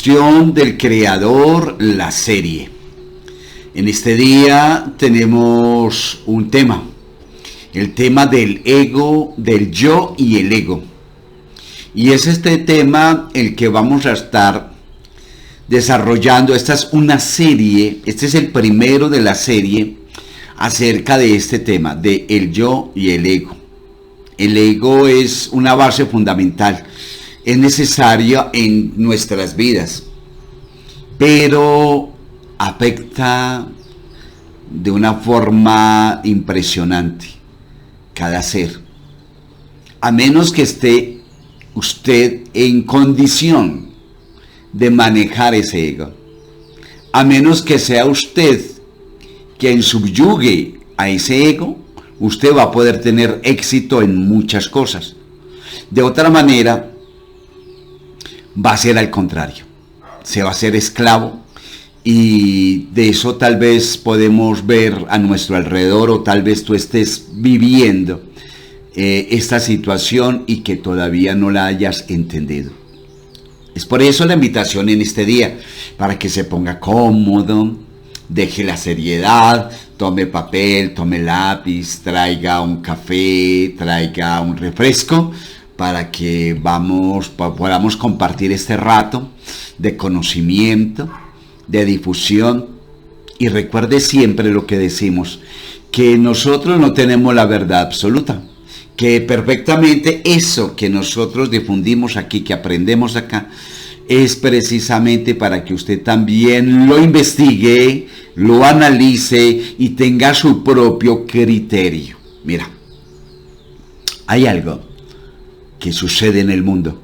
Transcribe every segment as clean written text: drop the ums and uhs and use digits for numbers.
instrucción del creador, la serie. En este día tenemos un tema, el tema del ego, del yo y el ego. Y es este tema el que vamos a estar desarrollando. Esta es una serie, este es el primero de la serie acerca de este tema, de el yo y el ego. El ego es una base fundamental, es necesaria en nuestras vidas, pero afecta de una forma impresionante cada ser, a menos que esté usted en condición de manejar ese ego, a menos que sea usted quien subyugue a ese ego, usted va a poder tener éxito en muchas cosas. De otra manera, va a ser al contrario, se va a ser esclavo, y de eso tal vez podemos ver a nuestro alrededor, o tal vez tú estés viviendo esta situación y que todavía no la hayas entendido. Es por eso la invitación en este día, para que se ponga cómodo, deje la seriedad, tome papel, tome lápiz, traiga un café, traiga un refresco, para que podamos compartir este rato de conocimiento, de difusión. Y recuerde siempre lo que decimos, que nosotros no tenemos la verdad absoluta, que perfectamente eso que nosotros difundimos aquí, que aprendemos acá, es precisamente para que usted también lo investigue, lo analice y tenga su propio criterio. Mira, hay algo que sucede en el mundo,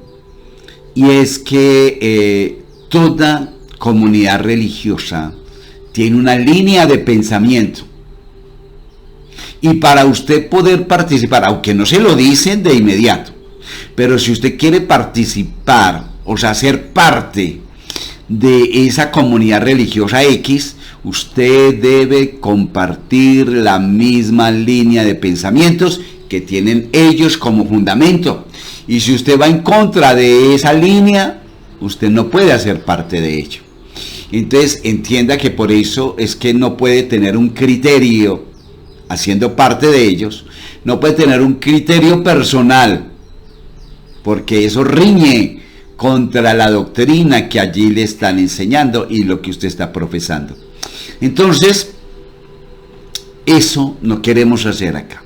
y es que toda comunidad religiosa tiene una línea de pensamiento, y para usted poder participar, aunque no se lo dicen de inmediato, pero si usted quiere participar, o sea, ser parte de esa comunidad religiosa X, usted debe compartir la misma línea de pensamientos que tienen ellos como fundamento. Y si usted va en contra de esa línea, usted no puede hacer parte de ello. Entonces entienda que por eso es que no puede tener un criterio, haciendo parte de ellos, no puede tener un criterio personal, porque eso riñe contra la doctrina que allí le están enseñando y lo que usted está profesando. Entonces, eso no queremos hacer acá.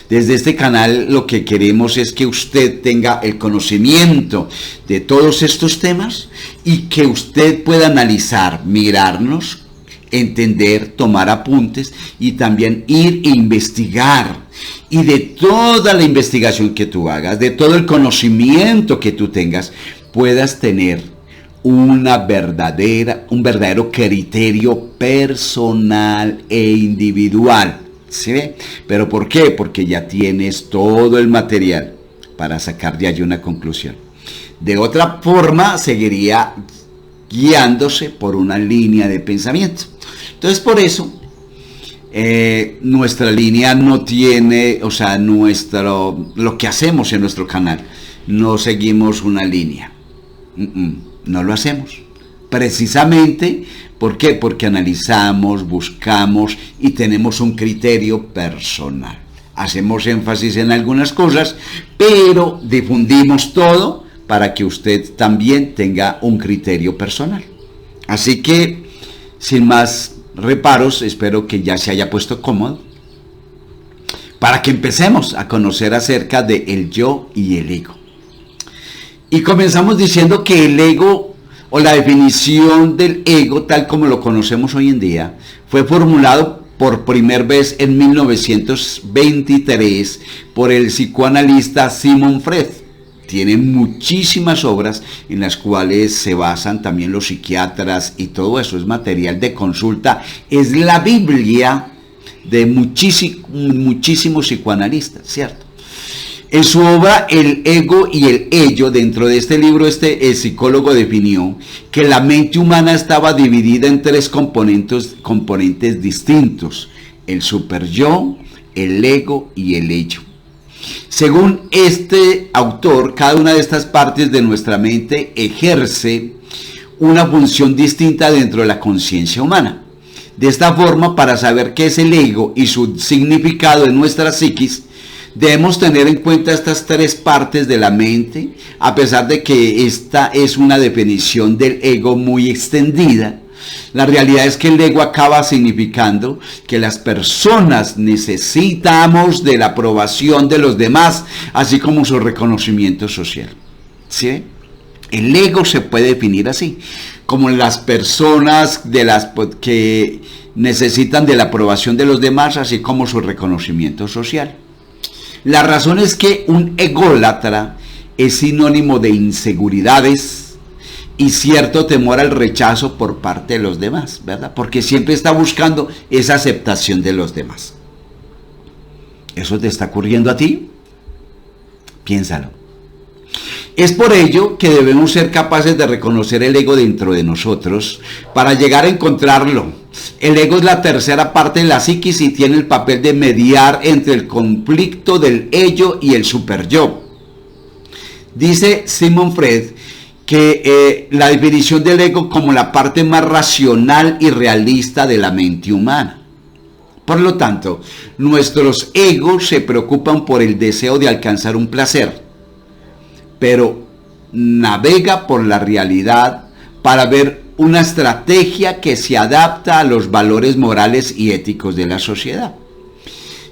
Desde este canal lo que queremos es que usted tenga el conocimiento de todos estos temas y que usted pueda analizar, mirarnos, entender, tomar apuntes y también ir a investigar. Y de toda la investigación que tú hagas, de todo el conocimiento que tú tengas, puedas tener un verdadero criterio personal e individual. ¿Sí ve? ¿Pero por qué? Porque ya tienes todo el material para sacar de allí una conclusión. De otra forma, seguiría guiándose por una línea de pensamiento. Entonces, por eso, nuestra línea no tiene, o sea, lo que hacemos en nuestro canal, no seguimos una línea. No lo hacemos. Precisamente, ¿por qué? Porque analizamos, buscamos y tenemos un criterio personal. Hacemos énfasis en algunas cosas, pero difundimos todo para que usted también tenga un criterio personal. Así que, sin más reparos, espero que ya se haya puesto cómodo para que empecemos a conocer acerca de el yo y el ego. Y comenzamos diciendo que el ego, o la definición del ego tal como lo conocemos hoy en día, fue formulado por primera vez en 1923 por el psicoanalista Sigmund Freud. Tiene muchísimas obras en las cuales se basan también los psiquiatras, y todo eso es material de consulta. Es la Biblia de muchísimos psicoanalistas, ¿cierto? En su obra El ego y el ello, dentro de este libro, el psicólogo definió que la mente humana estaba dividida en tres componentes distintos: el superyo, el ego y el ello. Según este autor, cada una de estas partes de nuestra mente ejerce una función distinta dentro de la conciencia humana. De esta forma, para saber qué es el ego y su significado en nuestra psiquis, debemos tener en cuenta estas tres partes de la mente, a pesar de que esta es una definición del ego muy extendida. La realidad es que el ego acaba significando que las personas necesitamos de la aprobación de los demás, así como su reconocimiento social. ¿Sí? El ego se puede definir así, como las personas que necesitan de la aprobación de los demás, así como su reconocimiento social. La razón es que un ególatra es sinónimo de inseguridades y cierto temor al rechazo por parte de los demás, ¿verdad? Porque siempre está buscando esa aceptación de los demás. ¿Eso te está ocurriendo a ti? Piénsalo. Es por ello que debemos ser capaces de reconocer el ego dentro de nosotros para llegar a encontrarlo. El ego es la tercera parte de la psiquis y tiene el papel de mediar entre el conflicto del ello y el superyo. Dice Sigmund Freud que la definición del ego como la parte más racional y realista de la mente humana. Por lo tanto, nuestros egos se preocupan por el deseo de alcanzar un placer, pero navega por la realidad para ver una estrategia que se adapta a los valores morales y éticos de la sociedad,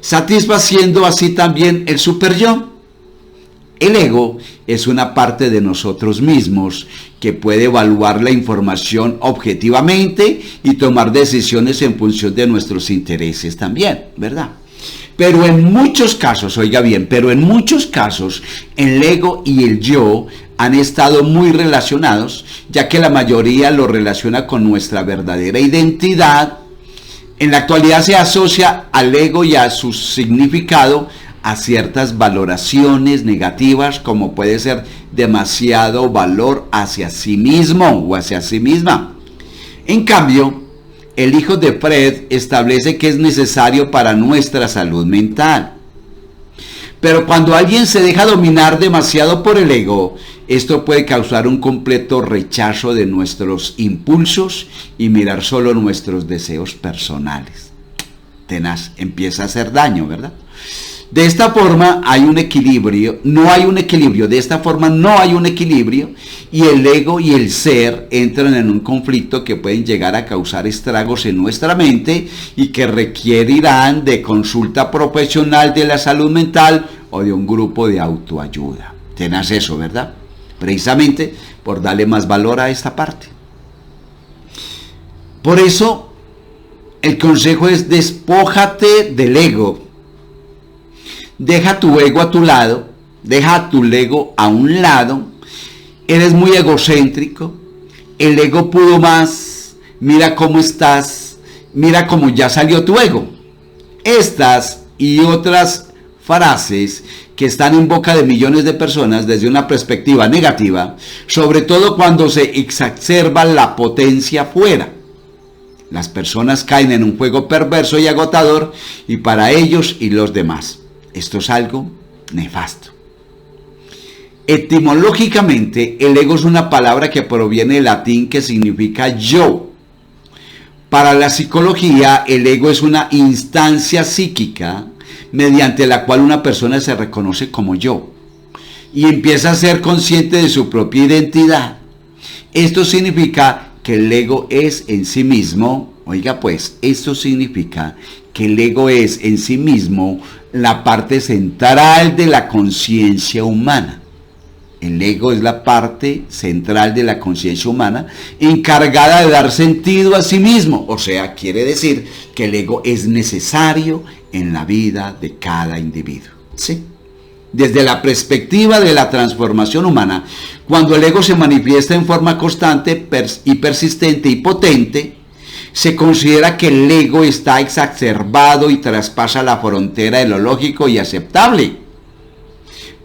satisfaciendo así también el superyo. El ego es una parte de nosotros mismos que puede evaluar la información objetivamente y tomar decisiones en función de nuestros intereses también, ¿verdad? Pero en muchos casos, oiga bien, el ego y el yo han estado muy relacionados, ya que la mayoría lo relaciona con nuestra verdadera identidad. En la actualidad se asocia al ego y a su significado a ciertas valoraciones negativas, como puede ser demasiado valor hacia sí mismo o hacia sí misma. En cambio, el hijo de Freud establece que es necesario para nuestra salud mental. Pero cuando alguien se deja dominar demasiado por el ego, esto puede causar un completo rechazo de nuestros impulsos y mirar solo nuestros deseos personales. Tenaz, empieza a hacer daño, ¿verdad? De esta forma no hay un equilibrio, y el ego y el ser entran en un conflicto que pueden llegar a causar estragos en nuestra mente y que requerirán de consulta profesional de la salud mental o de un grupo de autoayuda. Tenaz eso, ¿verdad? Precisamente por darle más valor a esta parte. Por eso, el consejo es: despójate del ego. Deja tu ego a tu lado, deja tu ego a un lado. Eres muy egocéntrico, el ego pudo más, mira cómo estás, mira cómo ya salió tu ego. Estas y otras frases que están en boca de millones de personas desde una perspectiva negativa, sobre todo cuando se exacerba la potencia afuera. Las personas caen en un juego perverso y agotador, y para ellos y los demás. Esto es algo nefasto. Etimológicamente, el ego es una palabra que proviene del latín que significa yo. Para la psicología, el ego es una instancia psíquica mediante la cual una persona se reconoce como yo y empieza a ser consciente de su propia identidad. Esto significa que el ego es en sí mismo, oiga pues, esto significa que el ego es en sí mismo la parte central de la conciencia humana. El ego es la parte central de la conciencia humana encargada de dar sentido a sí mismo. O sea, quiere decir que el ego es necesario en la vida de cada individuo. ¿Sí? Desde la perspectiva de la transformación humana, cuando el ego se manifiesta en forma constante y persistente y potente, se considera que el ego está exacerbado y traspasa la frontera de lo lógico y aceptable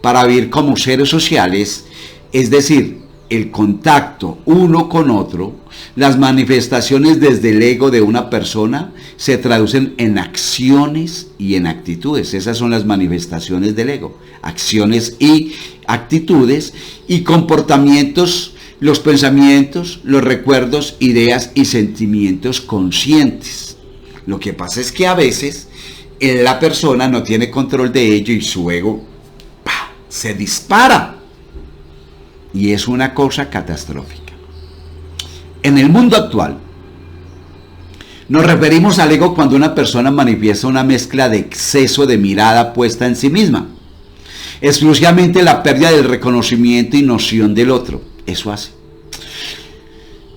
para vivir como seres sociales, es decir, el contacto uno con otro. Las manifestaciones desde el ego de una persona se traducen en acciones y en actitudes. Esas son las manifestaciones del ego, acciones y actitudes y comportamientos los pensamientos, los recuerdos, ideas y sentimientos conscientes. Lo que pasa es que a veces la persona no tiene control de ello y su ego se dispara. Y es una cosa catastrófica. En el mundo actual, nos referimos al ego cuando una persona manifiesta una mezcla de exceso de mirada puesta en sí misma, exclusivamente la pérdida del reconocimiento y noción del otro. Eso hace.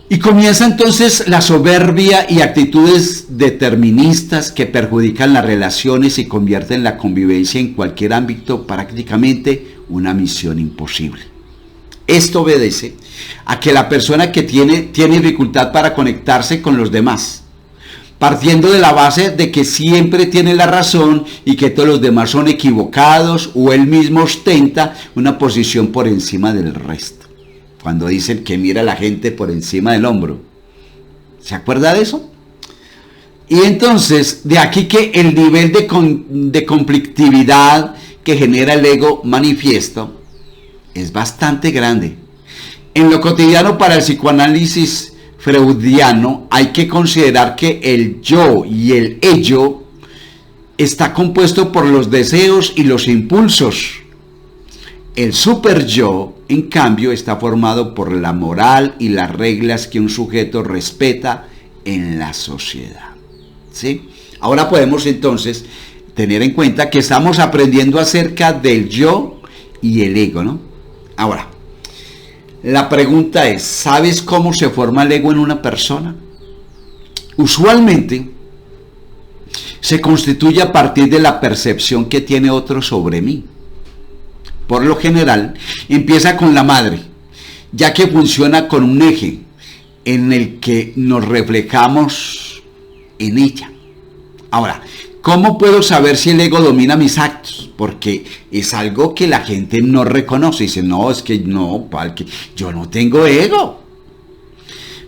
Y comienza entonces la soberbia y actitudes deterministas que perjudican las relaciones y convierten la convivencia en cualquier ámbito prácticamente una misión imposible. Esto obedece a que la persona que tiene dificultad para conectarse con los demás, partiendo de la base de que siempre tiene la razón y que todos los demás son equivocados, o él mismo ostenta una posición por encima del resto. Cuando dicen que mira a la gente por encima del hombro, ¿se acuerda de eso? Y entonces, de aquí que el nivel de conflictividad que genera el ego manifiesto es bastante grande. En lo cotidiano, para el psicoanálisis freudiano, hay que considerar que el yo y el ello está compuesto por los deseos y los impulsos. El superyo, en cambio, está formado por la moral y las reglas que un sujeto respeta en la sociedad. ¿Sí? Ahora podemos entonces tener en cuenta que estamos aprendiendo acerca del yo y el ego, ¿no? Ahora, la pregunta es, ¿sabes cómo se forma el ego en una persona? Usualmente se constituye a partir de la percepción que tiene otro sobre mí. Por lo general, empieza con la madre, ya que funciona con un eje en el que nos reflejamos en ella. Ahora, ¿cómo puedo saber si el ego domina mis actos? Porque es algo que la gente no reconoce. Dice, no, es que no, yo no tengo ego.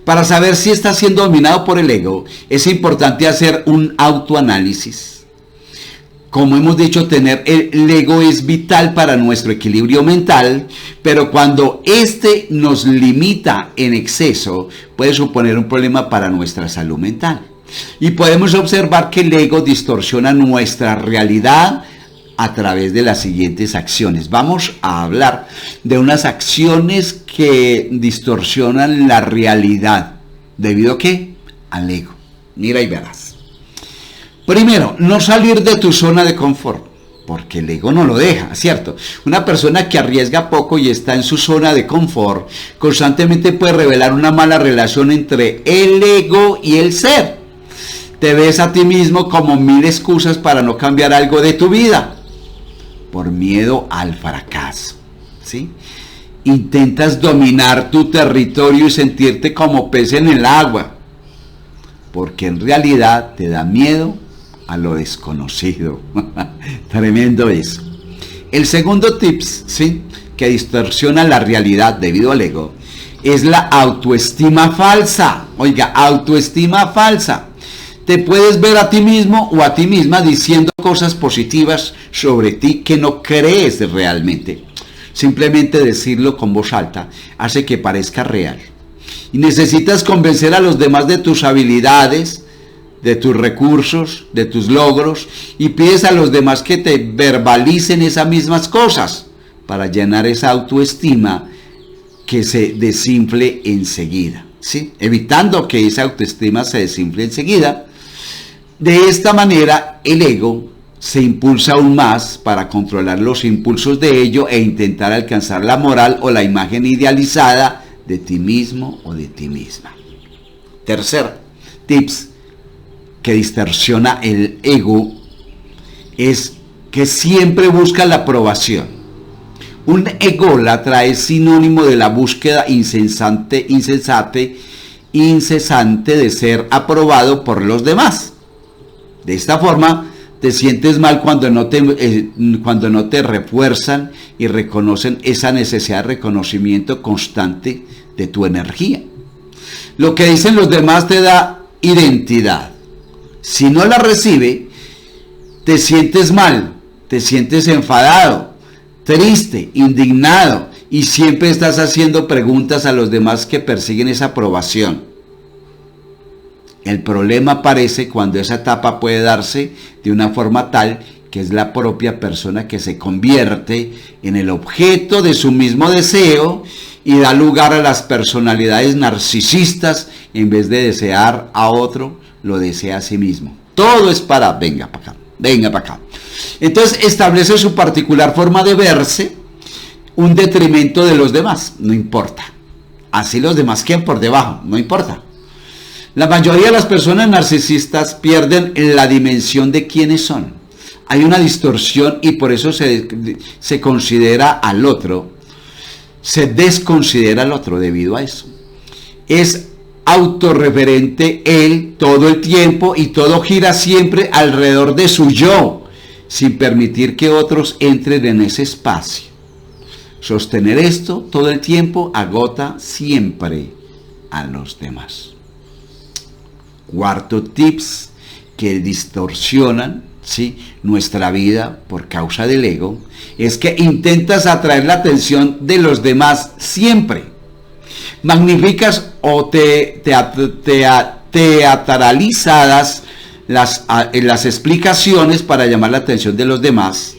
Para saber si está siendo dominado por el ego, es importante hacer un autoanálisis. Como hemos dicho, tener el ego es vital para nuestro equilibrio mental, pero cuando este nos limita en exceso, puede suponer un problema para nuestra salud mental. Y podemos observar que el ego distorsiona nuestra realidad a través de las siguientes acciones. Vamos a hablar de unas acciones que distorsionan la realidad. ¿Debido a qué? Al ego. Mira y verás. Primero, no salir de tu zona de confort, porque el ego no lo deja, ¿cierto? Una persona que arriesga poco y está en su zona de confort, constantemente puede revelar una mala relación entre el ego y el ser. Te ves a ti mismo como mil excusas para no cambiar algo de tu vida, por miedo al fracaso, ¿sí? Intentas dominar tu territorio y sentirte como pez en el agua, porque en realidad te da miedo a lo desconocido. Tremendo eso. El segundo tips, ¿sí?, que distorsiona la realidad debido al ego, es la autoestima falsa. Oiga, autoestima falsa. Te puedes ver a ti mismo o a ti misma diciendo cosas positivas sobre ti que no crees realmente. Simplemente decirlo con voz alta hace que parezca real. Y necesitas convencer a los demás de tus habilidades, de tus recursos, de tus logros, y pides a los demás que te verbalicen esas mismas cosas para llenar esa autoestima que se desinfle enseguida, ¿sí? Evitando que esa autoestima se desinfle enseguida. De esta manera, el ego se impulsa aún más para controlar los impulsos de ello e intentar alcanzar la moral o la imagen idealizada de ti mismo o de ti misma. Tercer tips que distorsiona el ego es que siempre busca la aprobación. Un ególatra es sinónimo de la búsqueda incesante de ser aprobado por los demás. De esta forma, te sientes mal cuando no te refuerzan y reconocen esa necesidad de reconocimiento constante de tu energía. Lo que dicen los demás te da identidad. Si no la recibe, te sientes mal, te sientes enfadado, triste, indignado y siempre estás haciendo preguntas a los demás que persiguen esa aprobación. El problema aparece cuando esa etapa puede darse de una forma tal que es la propia persona que se convierte en el objeto de su mismo deseo y da lugar a las personalidades narcisistas. En vez de desear a otro, lo desea a sí mismo. Todo es para, venga para acá, venga para acá. Entonces establece su particular forma de verse, un detrimento de los demás, no importa. Así los demás queden por debajo, no importa. La mayoría de las personas narcisistas pierden la dimensión de quiénes son. Hay una distorsión y por eso se considera al otro, se desconsidera al otro debido a eso. Es autorreferente él todo el tiempo y todo gira siempre alrededor de su yo, sin permitir que otros entren en ese espacio. Sostener esto todo el tiempo agota siempre a los demás. Cuarto tips que distorsionan, ¿sí?, nuestra vida por causa del ego, es que intentas atraer la atención de los demás siempre. Magnificas o teatralizadas las explicaciones para llamar la atención de los demás,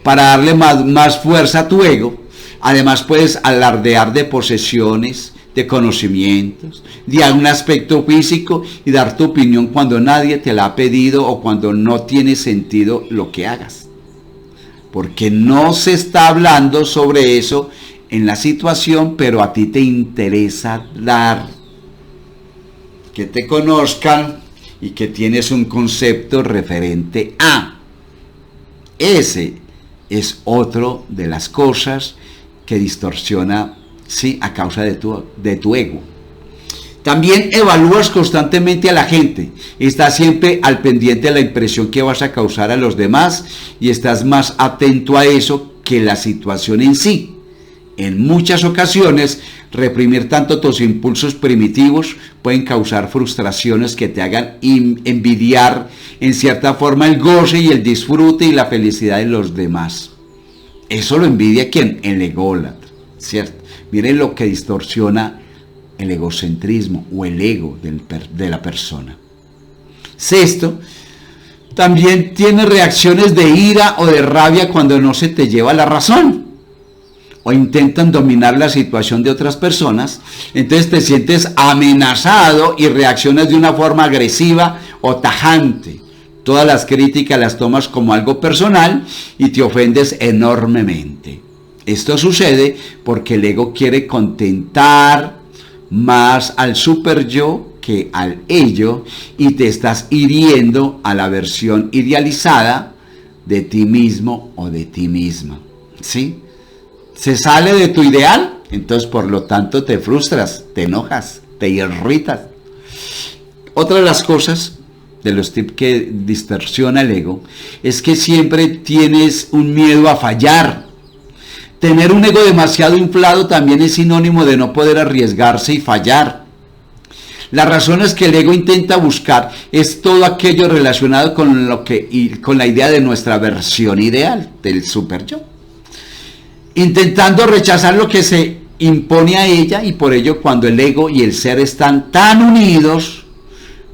para darle más fuerza a tu ego. Además puedes alardear de posesiones, de conocimientos, de un aspecto físico y dar tu opinión cuando nadie te la ha pedido o cuando no tiene sentido lo que hagas. Porque no se está hablando sobre eso en la situación, pero a ti te interesa dar, que te conozcan y que tienes un concepto referente a. Ese es otro de las cosas que distorsiona, sí, a causa de tu ego. También evalúas constantemente a la gente, estás siempre al pendiente de la impresión que vas a causar a los demás y estás más atento a eso que la situación en sí. En muchas ocasiones, reprimir tanto tus impulsos primitivos pueden causar frustraciones que te hagan envidiar en cierta forma el goce y el disfrute y la felicidad de los demás. Eso lo envidia ¿quién? El ególatra, ¿cierto? Miren lo que distorsiona el egocentrismo o el ego de la persona. Sexto, también tiene reacciones de ira o de rabia cuando no se te lleva la razón o intentan dominar la situación de otras personas. Entonces te sientes amenazado y reaccionas de una forma agresiva o tajante. Todas las críticas las tomas como algo personal y te ofendes enormemente. Esto sucede porque el ego quiere contentar más al super yo que al ello y te estás hiriendo a la versión idealizada de ti mismo o de ti misma. ¿Sí? Se sale de tu ideal, entonces por lo tanto te frustras, te enojas, te irritas. Otra de las cosas, de los tips que distorsiona el ego, es que siempre tienes un miedo a fallar. Tener un ego demasiado inflado también es sinónimo de no poder arriesgarse y fallar. La razón es que el ego intenta buscar es todo aquello relacionado con la idea de nuestra versión ideal, del super yo. Intentando rechazar lo que se impone a ella, y por ello cuando el ego y el ser están tan unidos,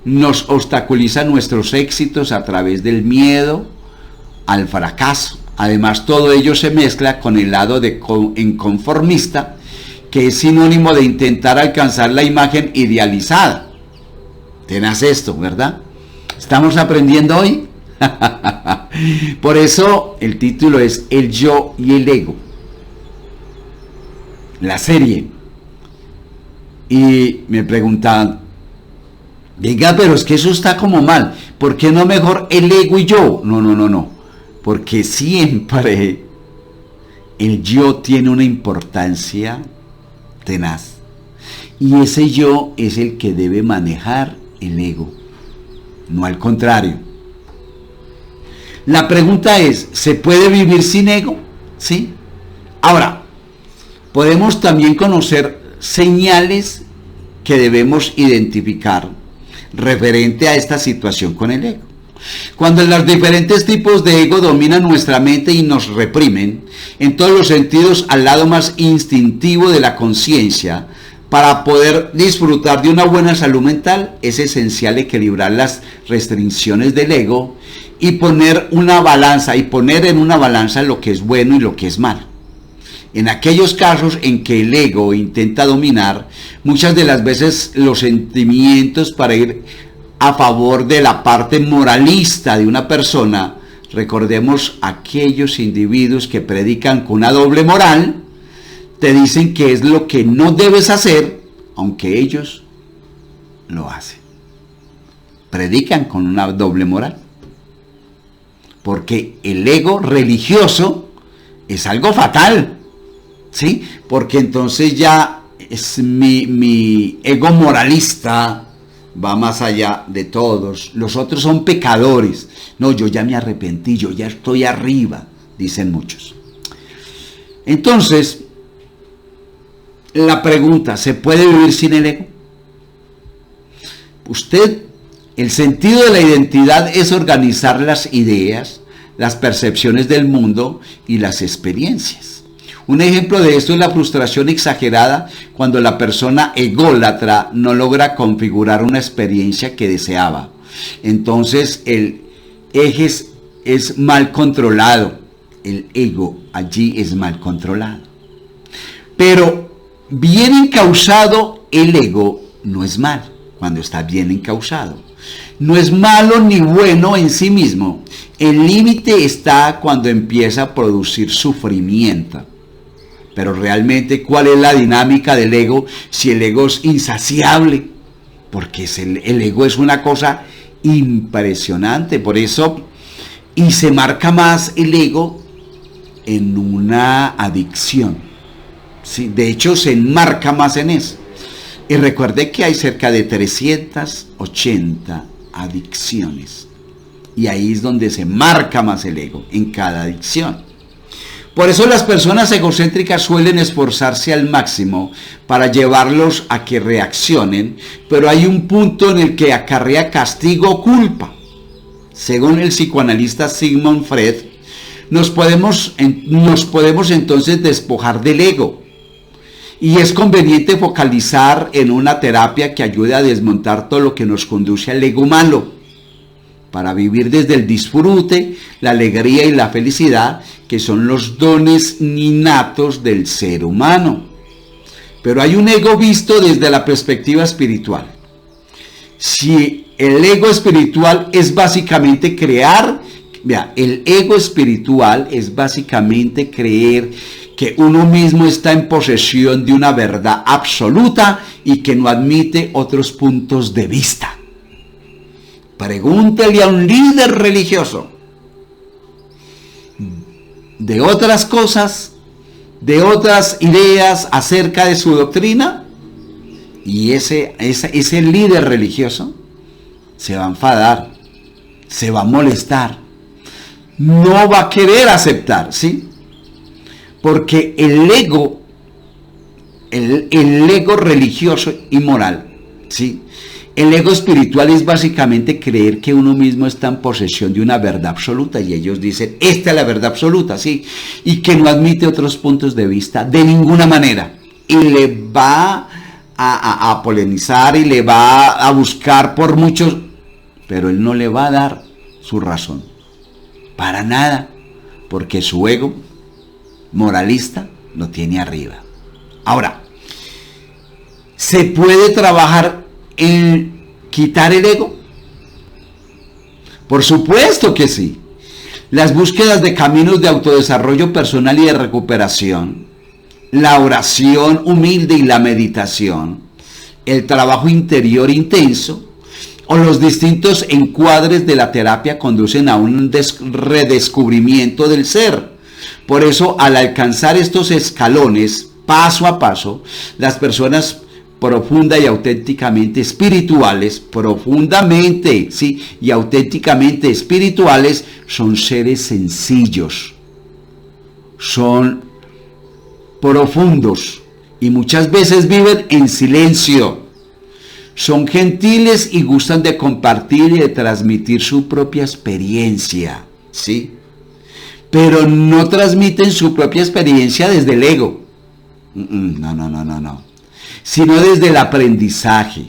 nos obstaculiza nuestros éxitos a través del miedo al fracaso. Además, todo ello se mezcla con el lado inconformista, que es sinónimo de intentar alcanzar la imagen idealizada. Tenaz esto, ¿verdad? ¿Estamos aprendiendo hoy? Por eso el título es El yo y el ego, la serie. Y me preguntaban, venga, pero es que eso está como mal, ¿por qué no mejor el ego y yo? No, porque siempre el yo tiene una importancia tenaz, y ese yo es el que debe manejar el ego, no al contrario. La pregunta es, ¿se puede vivir sin ego? ¿Sí? Ahora, podemos también conocer señales que debemos identificar referente a esta situación con el ego. Cuando los diferentes tipos de ego dominan nuestra mente y nos reprimen, en todos los sentidos al lado más instintivo de la conciencia, para poder disfrutar de una buena salud mental, es esencial equilibrar las restricciones del ego y poner en una balanza lo que es bueno y lo que es malo. En aquellos casos en que el ego intenta dominar, muchas de las veces los sentimientos para ir a favor de la parte moralista de una persona, recordemos aquellos individuos que predican con una doble moral, te dicen que es lo que no debes hacer, aunque ellos lo hacen. Predican con una doble moral. Porque el ego religioso es algo fatal, ¿sí? Porque entonces ya es mi ego moralista va más allá de todos. Los otros son pecadores. No, yo ya me arrepentí, yo ya estoy arriba, dicen muchos. Entonces, la pregunta, ¿se puede vivir sin el ego? El sentido de la identidad es organizar las ideas, las percepciones del mundo y las experiencias. Un ejemplo de esto es la frustración exagerada cuando la persona ególatra no logra configurar una experiencia que deseaba. Entonces el eje es mal controlado, el ego allí es mal controlado. Pero bien encausado, el ego no es mal cuando está bien encausado. No es malo ni bueno en sí mismo. El límite está cuando empieza a producir sufrimiento. Pero realmente, ¿cuál es la dinámica del ego si el ego es insaciable? Porque el ego es una cosa impresionante. Por eso, y se marca más el ego en una adicción. ¿Sí? De hecho, se enmarca más en eso. Y recuerde que hay cerca de 380 adicciones. Y ahí es donde se marca más el ego, en cada adicción. Por eso las personas egocéntricas suelen esforzarse al máximo para llevarlos a que reaccionen, pero hay un punto en el que acarrea castigo o culpa. Según el psicoanalista Sigmund Freud, nos podemos entonces despojar del ego. Y es conveniente focalizar en una terapia que ayude a desmontar todo lo que nos conduce al ego malo, para vivir desde el disfrute, la alegría y la felicidad, que son los dones innatos del ser humano. Pero hay un ego visto desde la perspectiva espiritual. Si el ego espiritual es básicamente el ego espiritual es básicamente creer que uno mismo está en posesión de una verdad absoluta y que no admite otros puntos de vista. Pregúntele a un líder religioso de otras cosas, de otras ideas acerca de su doctrina, y ese líder religioso se va a enfadar, se va a molestar, no va a querer aceptar, ¿sí? Porque el ego religioso y moral, ¿sí? El ego espiritual es básicamente creer que uno mismo está en posesión de una verdad absoluta, y ellos dicen, esta es la verdad absoluta, ¿sí? Y que no admite otros puntos de vista de ninguna manera. Y le va a polemizar y le va a buscar por muchos, pero él no le va a dar su razón. Para nada, porque su ego moralista lo tiene arriba. Ahora, ¿se puede trabajar en quitar el ego? Por supuesto que sí. Las búsquedas de caminos de autodesarrollo personal y de recuperación, la oración humilde y la meditación, el trabajo interior intenso o los distintos encuadres de la terapia conducen a un redescubrimiento del ser. Por eso, al alcanzar estos escalones, paso a paso, las personas profunda y auténticamente espirituales, profundamente, sí, y auténticamente espirituales, son seres sencillos, son profundos y muchas veces viven en silencio. Son gentiles y gustan de compartir y de transmitir su propia experiencia, ¿sí? Pero no transmiten su propia experiencia desde el ego. No. Sino desde el aprendizaje.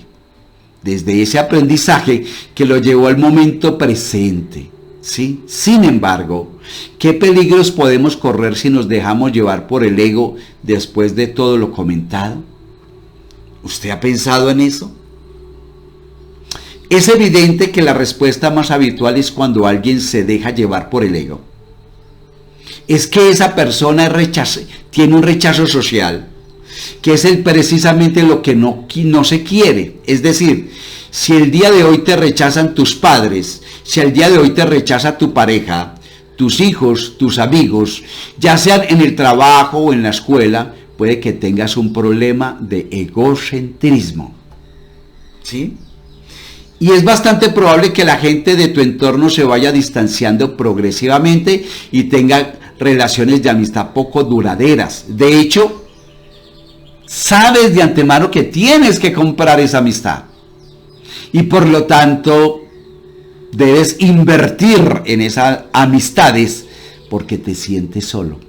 Desde ese aprendizaje que lo llevó al momento presente, ¿sí? Sin embargo, ¿qué peligros podemos correr si nos dejamos llevar por el ego después de todo lo comentado? ¿Usted ha pensado en eso? Es evidente que la respuesta más habitual es cuando alguien se deja llevar por el ego. Es que esa persona tiene un rechazo social, que es precisamente lo que no se quiere. Es decir, si el día de hoy te rechazan tus padres, si el día de hoy te rechaza tu pareja, tus hijos, tus amigos, ya sean en el trabajo o en la escuela, puede que tengas un problema de egocentrismo, ¿sí? Y es bastante probable que la gente de tu entorno se vaya distanciando progresivamente y tenga relaciones de amistad poco duraderas. De hecho, sabes de antemano que tienes que comprar esa amistad. Y por lo tanto, debes invertir en esas amistades porque te sientes solo.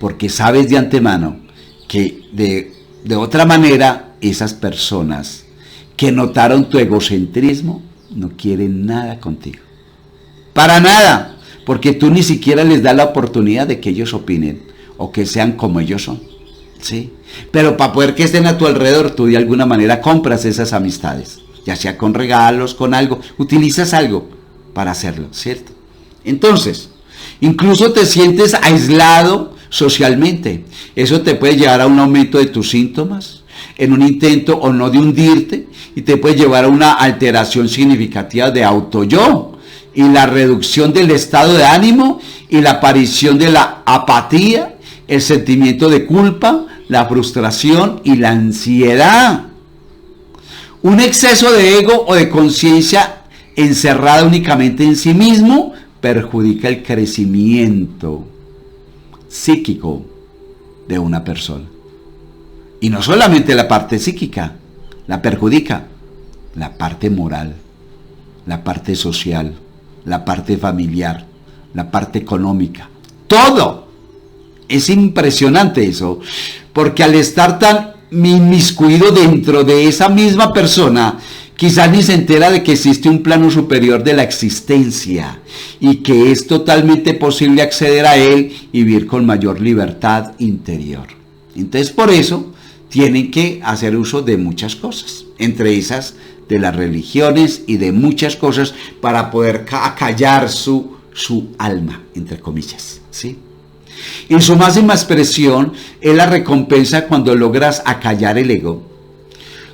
Porque sabes de antemano que de otra manera esas personas que notaron tu egocentrismo no quieren nada contigo. Para nada. Porque tú ni siquiera les das la oportunidad de que ellos opinen o que sean como ellos son, ¿sí? Pero para poder que estén a tu alrededor, tú de alguna manera compras esas amistades, ya sea con regalos, con algo, utilizas algo para hacerlo, ¿cierto? Entonces, incluso te sientes aislado socialmente. Eso te puede llevar a un aumento de tus síntomas, en un intento o no de hundirte, y te puede llevar a una alteración significativa de auto-yo, y la reducción del estado de ánimo y la aparición de la apatía, el sentimiento de culpa, la frustración y la ansiedad. Un exceso de ego o de conciencia encerrada únicamente en sí mismo perjudica el crecimiento psíquico de una persona. Y no solamente la parte psíquica, la perjudica la parte moral, la parte social, la parte familiar, la parte económica, todo. Es impresionante eso, porque al estar tan inmiscuido dentro de esa misma persona, quizás ni se entera de que existe un plano superior de la existencia y que es totalmente posible acceder a él y vivir con mayor libertad interior. Entonces, por eso tienen que hacer uso de muchas cosas, entre esas de las religiones y de muchas cosas para poder acallar su alma, entre comillas, ¿sí? En su máxima expresión es la recompensa cuando logras acallar el ego.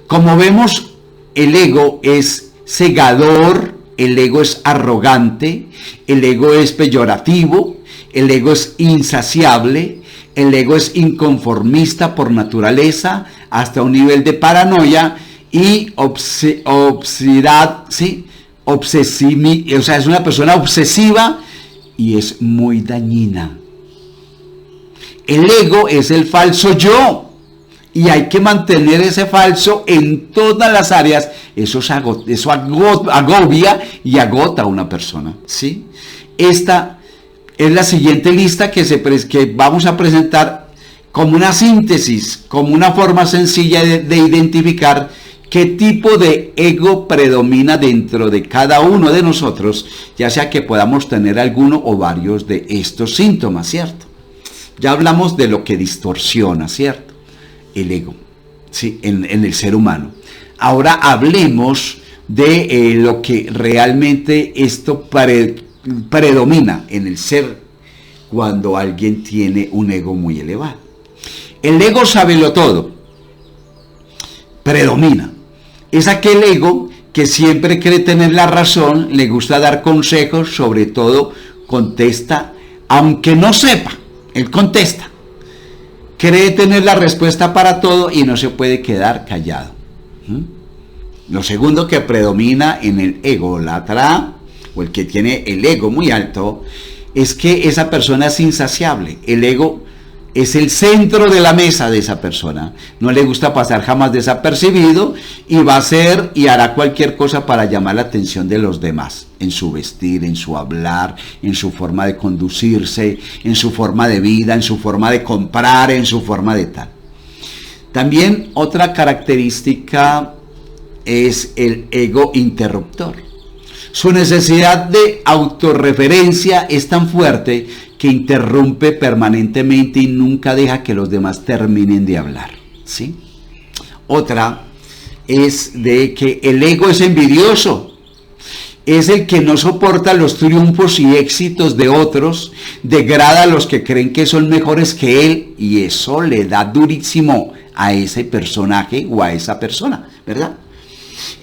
Como vemos, el ego es cegador, el ego es arrogante, el ego es peyorativo, el ego es insaciable, el ego es inconformista por naturaleza hasta un nivel de paranoia y obsesidad, ¿sí? O sea, es una persona obsesiva y es muy dañina. El ego es el falso yo y hay que mantener ese falso en todas las áreas. Eso agobia y agota a una persona, ¿sí? Esta es la siguiente lista que vamos a presentar como una síntesis, como una forma sencilla de identificar qué tipo de ego predomina dentro de cada uno de nosotros, ya sea que podamos tener alguno o varios de estos síntomas, ¿cierto? Ya hablamos de lo que distorsiona, ¿cierto? El ego, ¿sí? En el ser humano. Ahora hablemos de lo que realmente esto predomina en el ser cuando alguien tiene un ego muy elevado. El ego sabelo todo, predomina. Es aquel ego que siempre cree tener la razón, le gusta dar consejos, sobre todo contesta, aunque no sepa, él contesta. Cree tener la respuesta para todo y no se puede quedar callado. Lo segundo que predomina en el ególatra, o el que tiene el ego muy alto, es que esa persona es insaciable. El ego es el centro de la mesa de esa persona. No le gusta pasar jamás desapercibido y va a hacer y hará cualquier cosa para llamar la atención de los demás, en su vestir, en su hablar, en su forma de conducirse, en su forma de vida, en su forma de comprar, en su forma de tal. También otra característica es el ego interruptor. Su necesidad de autorreferencia es tan fuerte que interrumpe permanentemente y nunca deja que los demás terminen de hablar, ¿sí? Otra es de que el ego es envidioso. Es el que no soporta los triunfos y éxitos de otros, degrada a los que creen que son mejores que él, y eso le da durísimo a ese personaje o a esa persona, ¿verdad?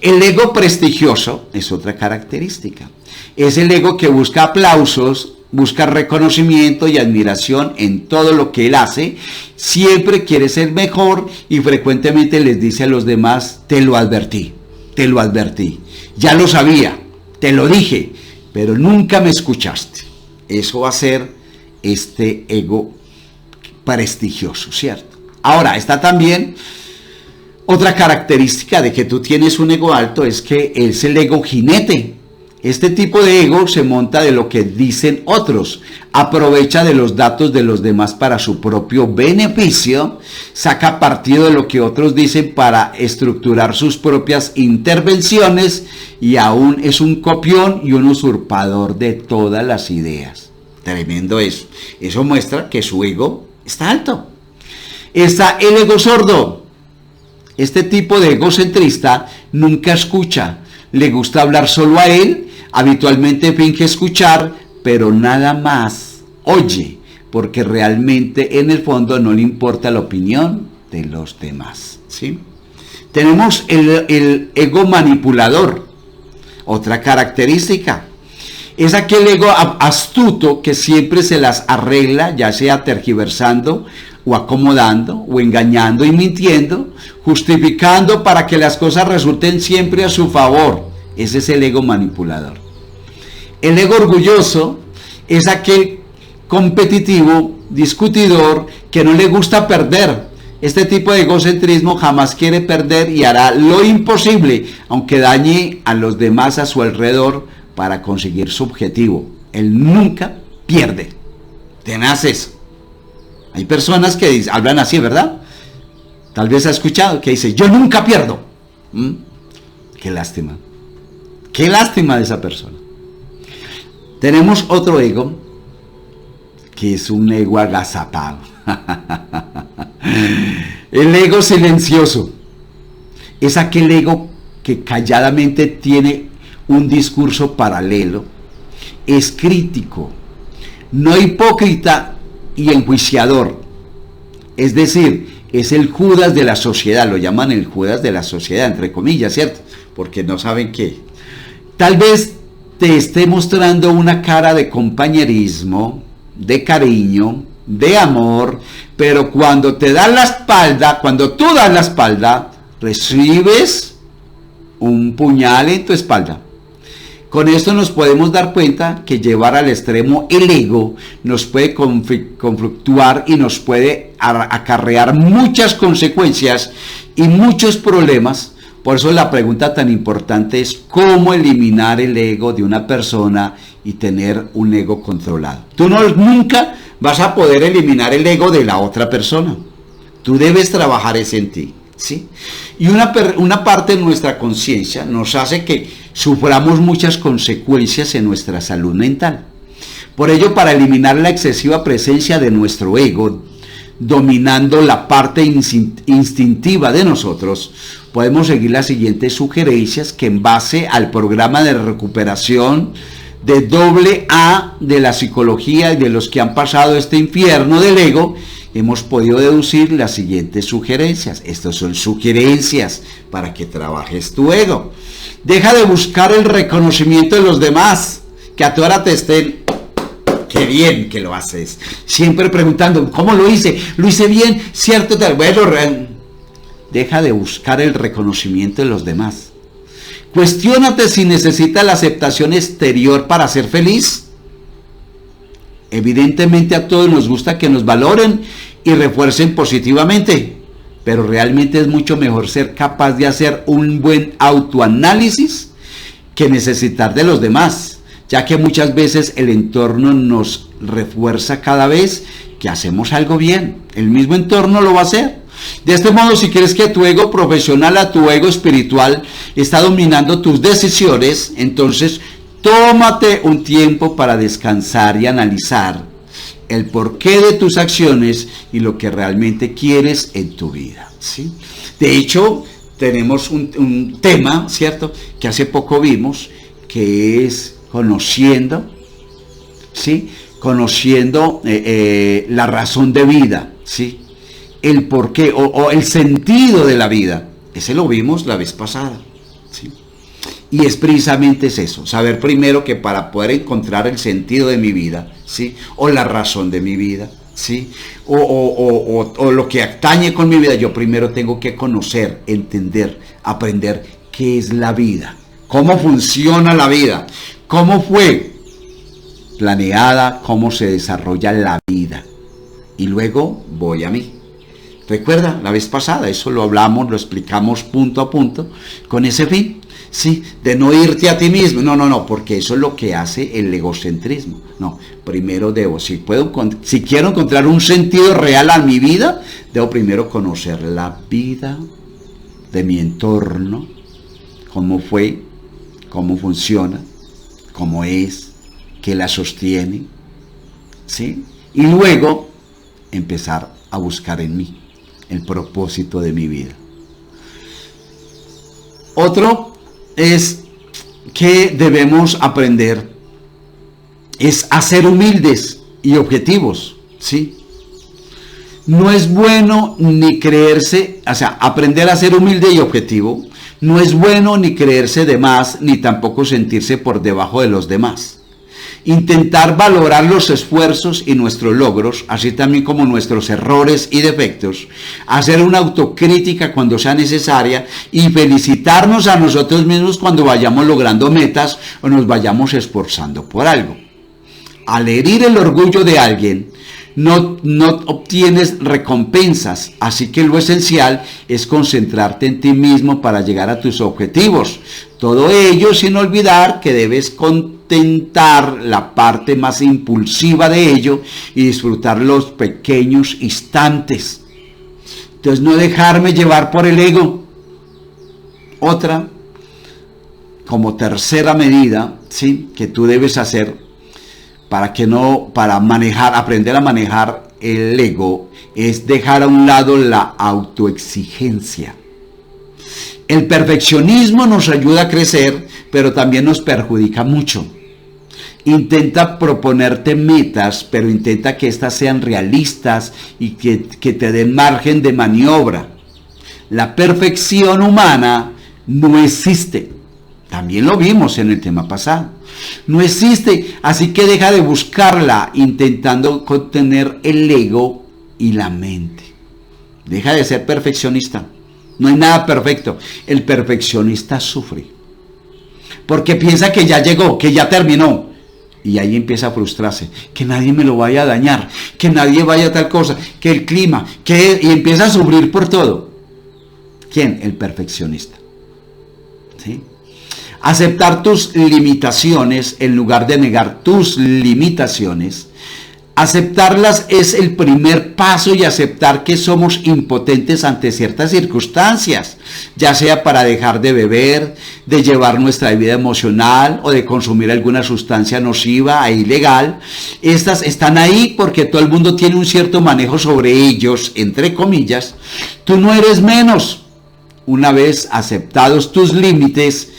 El ego prestigioso es otra característica. Es el ego que busca aplausos, busca reconocimiento y admiración en todo lo que él hace, siempre quiere ser mejor y frecuentemente les dice a los demás: te lo advertí, ya lo sabía, te lo dije, pero nunca me escuchaste. Eso va a ser este ego prestigioso, ¿cierto? Ahora, está también otra característica de que tú tienes un ego alto, es que es el ego jinete. Este tipo de ego se monta de lo que dicen otros, aprovecha de los datos de los demás para su propio beneficio, saca partido de lo que otros dicen para estructurar sus propias intervenciones y aún es un copión y un usurpador de todas las ideas. Tremendo eso. Eso muestra que su ego está alto. Está el ego sordo. Este tipo de egocentrista nunca escucha, le gusta hablar solo a él. Habitualmente finge escuchar, pero nada más oye, porque realmente en el fondo no le importa la opinión de los demás, ¿sí? Tenemos el ego manipulador, otra característica. Es aquel ego astuto que siempre se las arregla, ya sea tergiversando o acomodando o engañando y mintiendo, justificando para que las cosas resulten siempre a su favor. Ese es el ego manipulador. El ego orgulloso es aquel competitivo, discutidor, que no le gusta perder. Este tipo de egocentrismo jamás quiere perder y hará lo imposible, aunque dañe a los demás a su alrededor, para conseguir su objetivo. Él nunca pierde. Tenaces. Hay personas que hablan así, ¿verdad? Tal vez ha escuchado que dice: yo nunca pierdo. Qué lástima. Qué lástima de esa persona. Tenemos otro ego, que es un ego agazapado. El ego silencioso. Es aquel ego que calladamente tiene un discurso paralelo, es crítico, no hipócrita y enjuiciador. Es decir, es el Judas de la sociedad, lo llaman el Judas de la sociedad, entre comillas, ¿cierto? Porque no saben qué. Tal vez te esté mostrando una cara de compañerismo, de cariño, de amor, pero cuando te dan la espalda, cuando tú das la espalda, recibes un puñal en tu espalda. Con esto nos podemos dar cuenta que llevar al extremo el ego nos puede conflictuar y nos puede acarrear muchas consecuencias y muchos problemas. Por eso la pregunta tan importante es: ¿cómo eliminar el ego de una persona y tener un ego controlado? Tú nunca vas a poder eliminar el ego de la otra persona. Tú debes trabajar eso en ti, ¿sí? Y una parte de nuestra conciencia nos hace que suframos muchas consecuencias en nuestra salud mental. Por ello, para eliminar la excesiva presencia de nuestro ego, dominando la parte instintiva de nosotros, podemos seguir las siguientes sugerencias que, en base al programa de recuperación de AA de la psicología y de los que han pasado este infierno del ego, hemos podido deducir las siguientes sugerencias. Estas son sugerencias para que trabajes tu ego. Deja de buscar el reconocimiento de los demás, que a tu hora te estén: qué bien que lo haces. Siempre preguntando: ¿cómo lo hice? ¿Lo hice bien? ¿Cierto? Bueno, deja de buscar el reconocimiento de los demás. Cuestiónate si necesitas la aceptación exterior para ser feliz. Evidentemente a todos nos gusta que nos valoren y refuercen positivamente. Pero realmente es mucho mejor ser capaz de hacer un buen autoanálisis que necesitar de los demás, ya que muchas veces el entorno nos refuerza cada vez que hacemos algo bien. El mismo entorno lo va a hacer. De este modo, si quieres que tu ego profesional a tu ego espiritual está dominando tus decisiones, entonces tómate un tiempo para descansar y analizar el porqué de tus acciones y lo que realmente quieres en tu vida, ¿sí? De hecho, tenemos un tema, ¿cierto?, que hace poco vimos, que es conociendo, ¿sí?, conociendo la razón de vida, ¿sí?, el porqué o el sentido de la vida. Ese lo vimos la vez pasada, ¿sí? Y es precisamente eso, saber primero que para poder encontrar el sentido de mi vida, ¿sí?, o la razón de mi vida, ¿sí?, o lo que atañe con mi vida, yo primero tengo que conocer, entender, aprender qué es la vida, cómo funciona la vida, cómo fue planeada, cómo se desarrolla la vida. Y luego voy a mí. Recuerda, la vez pasada, eso lo hablamos, lo explicamos punto a punto, con ese fin, ¿sí?, de no irte a ti mismo. No, porque eso es lo que hace el egocentrismo. No, primero debo, si quiero encontrar un sentido real a mi vida, debo primero conocer la vida de mi entorno, cómo fue, cómo funciona, cómo es, qué la sostiene, ¿sí? Y luego empezar a buscar en mí el propósito de mi vida. Otro es que debemos aprender es a ser humildes y objetivos, ¿sí? No es bueno ni creerse, o sea, aprender a ser humilde y objetivo, no es bueno ni creerse de más, ni tampoco sentirse por debajo de los demás. Intentar valorar los esfuerzos y nuestros logros, así también como nuestros errores y defectos, hacer una autocrítica cuando sea necesaria y felicitarnos a nosotros mismos cuando vayamos logrando metas o nos vayamos esforzando por algo. Al herir el orgullo de alguien, no obtienes recompensas, así que lo esencial es concentrarte en ti mismo para llegar a tus objetivos. Todo ello sin olvidar que debes contentar la parte más impulsiva de ello y disfrutar los pequeños instantes. Entonces, no dejarme llevar por el ego. Otra, como tercera medida, ¿sí?, que tú debes hacer para aprender a manejar el ego, es dejar a un lado la autoexigencia. El perfeccionismo nos ayuda a crecer, pero también nos perjudica mucho. Intenta proponerte metas, pero intenta que éstas sean realistas y que te den margen de maniobra. La perfección humana no existe. También lo vimos en el tema pasado. No existe, así que deja de buscarla intentando contener el ego y la mente. Deja de ser perfeccionista. No hay nada perfecto. El perfeccionista sufre porque piensa que ya llegó, que ya terminó. Y ahí empieza a frustrarse, que nadie me lo vaya a dañar, que nadie vaya a tal cosa, que el clima, y empieza a sufrir por todo. ¿Quién? El perfeccionista. ¿Sí? Aceptar tus limitaciones en lugar de negar tus limitaciones. Aceptarlas es el primer paso y aceptar que somos impotentes ante ciertas circunstancias, ya sea para dejar de beber, de llevar nuestra vida emocional o de consumir alguna sustancia nociva e ilegal. Estas están ahí porque todo el mundo tiene un cierto manejo sobre ellos, entre comillas. Tú no eres menos. Una vez aceptados tus límites,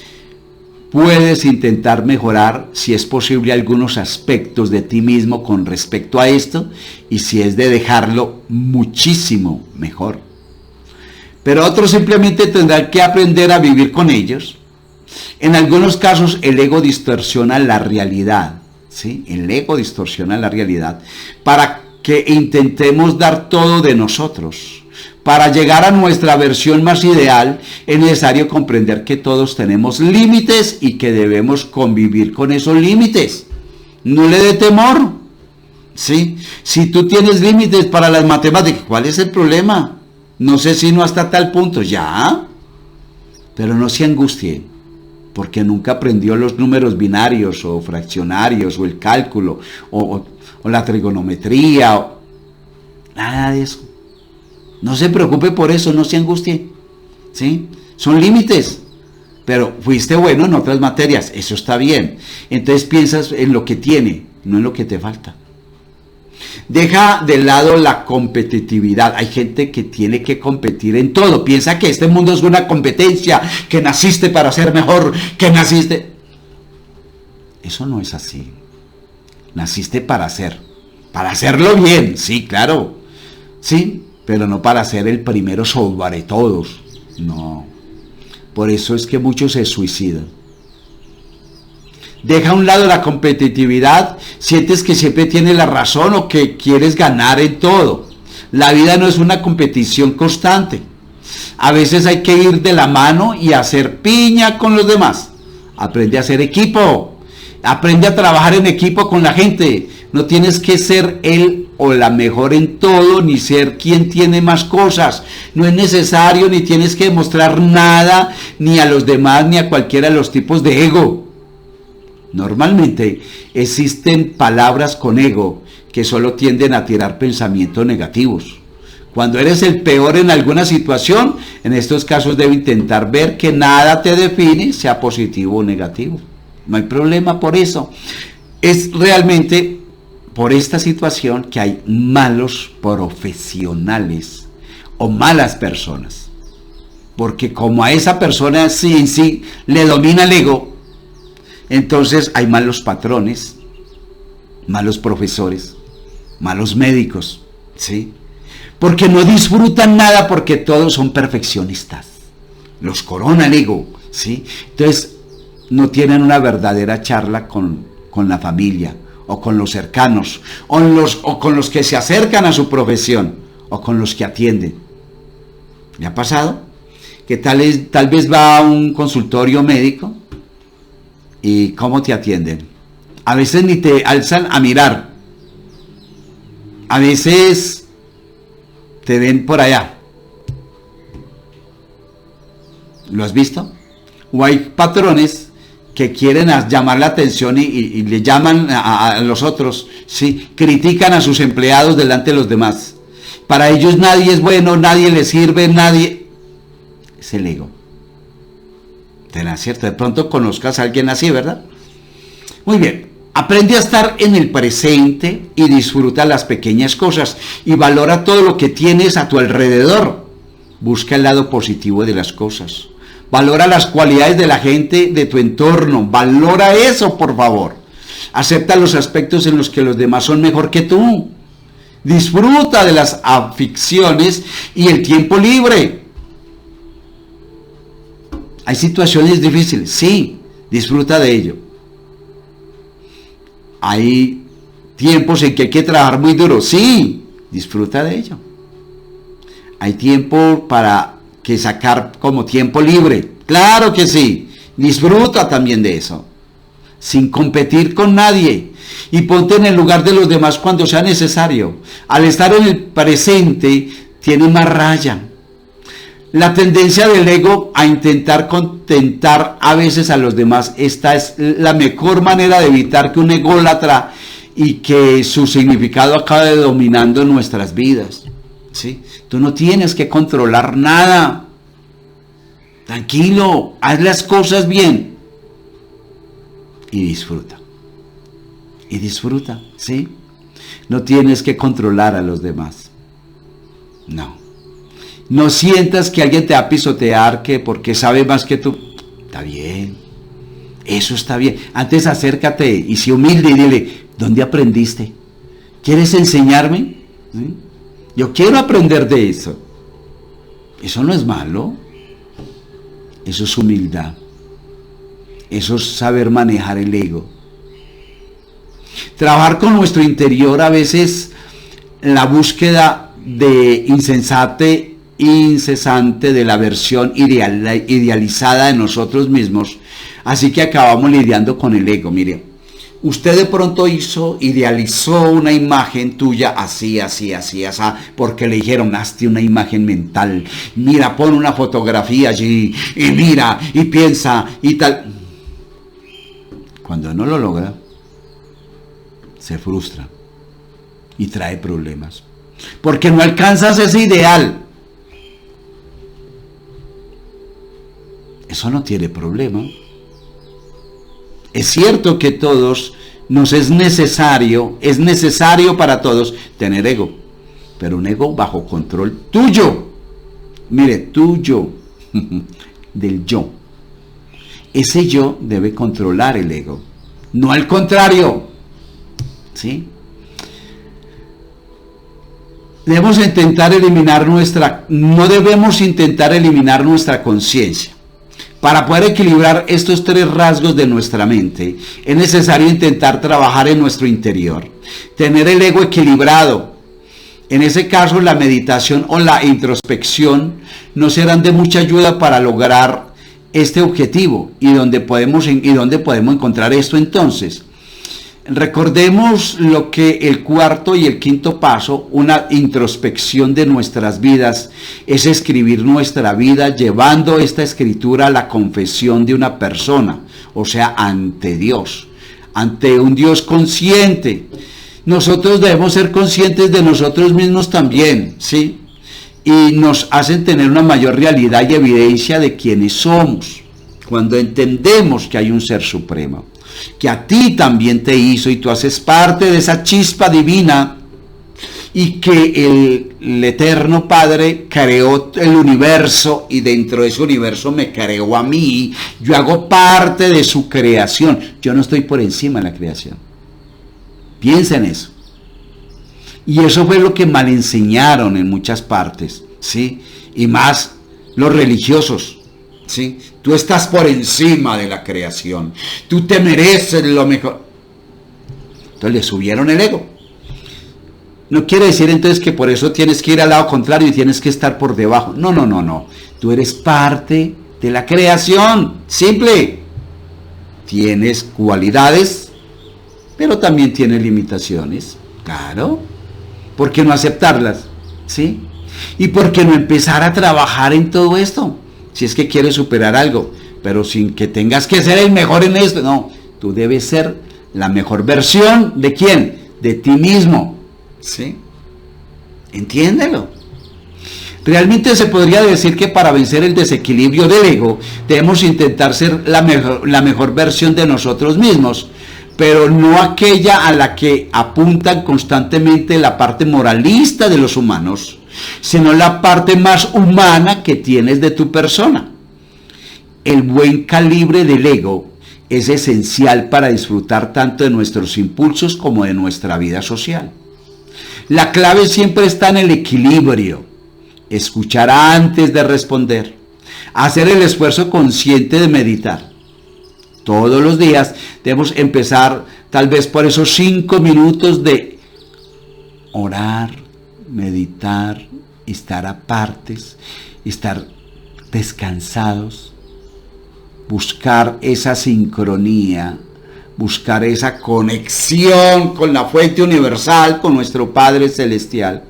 puedes intentar mejorar, si es posible, algunos aspectos de ti mismo con respecto a esto, y si es de dejarlo, muchísimo mejor. Pero otros simplemente tendrán que aprender a vivir con ellos. En algunos casos el ego distorsiona la realidad, ¿sí? El ego distorsiona la realidad para que intentemos dar todo de nosotros. Para llegar a nuestra versión más ideal, es necesario comprender que todos tenemos límites y que debemos convivir con esos límites. No le dé temor. ¿sí? Si tú tienes límites para las matemáticas, ¿cuál es el problema? No sé si no hasta tal punto, ya. Pero no se angustie, porque nunca aprendió los números binarios o fraccionarios o el cálculo o la trigonometría, nada de eso. No se preocupe por eso, no se angustie, ¿sí? Son límites, pero fuiste bueno en otras materias, eso está bien. Entonces piensas en lo que tiene, no en lo que te falta. Deja de lado la competitividad. Hay gente que tiene que competir en todo. Piensa que este mundo es una competencia, que naciste para ser mejor, que naciste... Eso no es así. Naciste para hacerlo bien, sí, claro. Sí, pero no para ser el primero sobre todos. No. Por eso es que muchos se suicidan. Deja a un lado la competitividad, sientes que siempre tienes la razón o que quieres ganar en todo. La vida no es una competición constante. A veces hay que ir de la mano y hacer piña con los demás. Aprende a hacer equipo. Aprende a trabajar en equipo con la gente. No tienes que ser él o la mejor en todo, ni ser quien tiene más cosas. No es necesario, ni tienes que demostrar nada, ni a los demás, ni a cualquiera de los tipos de ego. Normalmente existen palabras con ego que solo tienden a tirar pensamientos negativos. Cuando eres el peor en alguna situación, en estos casos debe intentar ver que nada te define, sea positivo o negativo. No hay problema por eso. Es realmente por esta situación que hay malos profesionales o malas personas. Porque como a esa persona sí en sí le domina el ego, entonces hay malos patrones, malos profesores, malos médicos, ¿sí? Porque no disfrutan nada porque todos son perfeccionistas. Los corona el ego, ¿sí? Entonces no tienen una verdadera charla con la familia, o con los cercanos, o con los que se acercan a su profesión, o con los que atienden. ¿Le ha pasado? Que tal vez va a un consultorio médico, ¿y cómo te atienden? A veces ni te alzan a mirar. A veces te ven por allá. ¿Lo has visto? O hay patrones que quieren llamar la atención y le llaman a los otros, ¿sí? Critican a sus empleados delante de los demás. Para ellos nadie es bueno, nadie les sirve, nadie... Es el ego. ¿Será cierto? De pronto conozcas a alguien así, ¿verdad? Muy bien. Aprende a estar en el presente y disfruta las pequeñas cosas y valora todo lo que tienes a tu alrededor. Busca el lado positivo de las cosas. Valora las cualidades de la gente de tu entorno. Valora eso, por favor. Acepta los aspectos en los que los demás son mejor que tú. Disfruta de las aficiones y el tiempo libre. Hay situaciones difíciles, sí, disfruta de ello. Hay tiempos en que hay que trabajar muy duro, sí, disfruta de ello. Hay tiempo para que sacar como tiempo libre, claro que sí, disfruta también de eso, sin competir con nadie, y ponte en el lugar de los demás cuando sea necesario. Al estar en el presente, tiene más raya. La tendencia del ego a intentar contentar a veces a los demás, esta es la mejor manera de evitar que un ególatra y que su significado acabe dominando nuestras vidas, ¿sí? Tú no tienes que controlar nada. Tranquilo, haz las cosas bien y disfruta. Y disfruta, ¿sí? No tienes que controlar a los demás. No. No sientas que alguien te va a pisotear que porque sabe más que tú. Está bien. Eso está bien. Antes acércate y sé humilde y dile, ¿dónde aprendiste? ¿Quieres enseñarme? ¿Sí? Yo quiero aprender de eso. Eso no es malo. Eso es humildad. Eso es saber manejar el ego. Trabajar con nuestro interior a veces la búsqueda de incesante de la versión idealizada de nosotros mismos, así que acabamos lidiando con el ego. Mire, Usted de pronto idealizó una imagen tuya así, porque le dijeron, hazte una imagen mental, mira, pon una fotografía allí, y mira, y piensa, y tal. Cuando no lo logra, se frustra y trae problemas, porque no alcanzas ese ideal. Eso no tiene problema. Es cierto que todos nos es necesario para todos tener ego, pero un ego bajo control tuyo. Mire, tuyo, del yo. Ese yo debe controlar el ego, no al contrario. ¿Sí? No debemos intentar eliminar nuestra conciencia. Para poder equilibrar estos tres rasgos de nuestra mente, es necesario intentar trabajar en nuestro interior, tener el ego equilibrado. En ese caso, la meditación o la introspección nos serán de mucha ayuda para lograr este objetivo. ¿Y dónde podemos encontrar esto entonces? Recordemos lo que el cuarto y el quinto paso, una introspección de nuestras vidas, es escribir nuestra vida llevando esta escritura a la confesión de una persona, o sea, ante Dios, ante un Dios consciente. Nosotros debemos ser conscientes de nosotros mismos también, ¿sí? Y nos hacen tener una mayor realidad y evidencia de quiénes somos, cuando entendemos que hay un ser supremo, que a ti también te hizo y tú haces parte de esa chispa divina, y que el Eterno Padre creó el universo y dentro de ese universo me creó a mí. Yo hago parte de su creación. Yo no estoy por encima de la creación. Piensa en eso. Y eso fue lo que mal enseñaron en muchas partes, ¿sí? Y más los religiosos, ¿sí? Tú estás por encima de la creación. Tú te mereces lo mejor. Entonces le subieron el ego. No quiere decir entonces que por eso tienes que ir al lado contrario y tienes que estar por debajo. No. Tú eres parte de la creación. Simple. Tienes cualidades, pero también tienes limitaciones. Claro. ¿Por qué no aceptarlas? ¿Sí? ¿Y por qué no empezar a trabajar en todo esto? Si es que quieres superar algo, pero sin que tengas que ser el mejor en esto. No, tú debes ser la mejor versión ¿de quién? De ti mismo. ¿Sí? Entiéndelo. Realmente se podría decir que para vencer el desequilibrio del ego debemos intentar ser la mejor versión de nosotros mismos, pero no aquella a la que apuntan constantemente la parte moralista de los humanos, sino la parte más humana que tienes de tu persona. El buen calibre del ego es esencial para disfrutar tanto de nuestros impulsos como de nuestra vida social. La clave siempre está en el equilibrio. Escuchar antes de responder. Hacer el esfuerzo consciente de meditar. Todos los días debemos empezar tal vez por esos 5 minutos de orar, meditar, estar apartes, estar descansados, buscar esa sincronía, buscar esa conexión con la fuente universal, con nuestro Padre Celestial.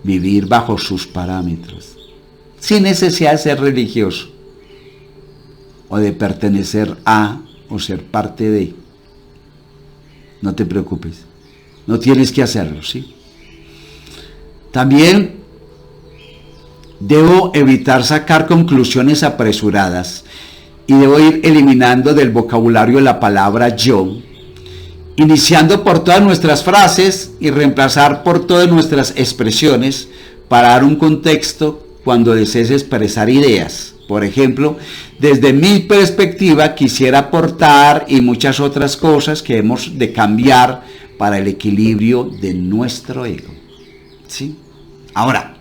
Vivir bajo sus parámetros, sin necesidad de ser religioso, o de pertenecer a, o ser parte de. No te preocupes, no tienes que hacerlo, ¿sí? También debo evitar sacar conclusiones apresuradas, y debo ir eliminando del vocabulario la palabra yo, iniciando por todas nuestras frases y reemplazar por todas nuestras expresiones para dar un contexto cuando desees expresar ideas. Por ejemplo, desde mi perspectiva quisiera aportar, y muchas otras cosas que hemos de cambiar para el equilibrio de nuestro ego. ¿Sí? Ahora,